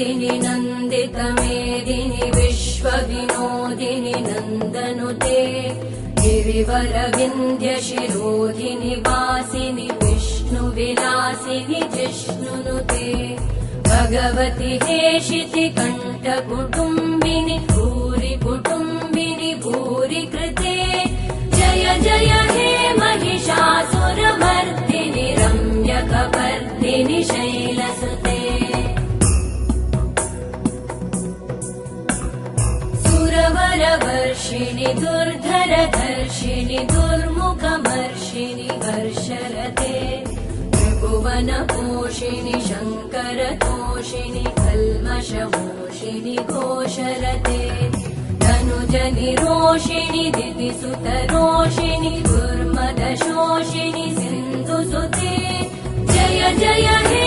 मेदिनि नन्दितमेदिनि विश्वविनोदिनि नन्दनुते गिरिवरविन्ध्यशिरोधिनि वासिनि विष्णुविलासिनि जिष्णुनुते भगवति हेशिति कण्ठकुटुम्बिनि भूरि कुटुम्बिनि भूरि कृते जय जय हे महिषासुरमर्दिनि रम्यकपर्दिनि शैलसुते सुरवरवर्षिणि दुर्धरधर्षिणि दुर्मुखमर्षिणि हर्षरते त्रिभुवनपोषिणि शङ्करतोषिणि कल्मषमोषिणि घोषरते धनुजनिरोषिणि दितिसुतरोषिणि दुर्मदशोषिणि सिन्धुसुते जय जय हे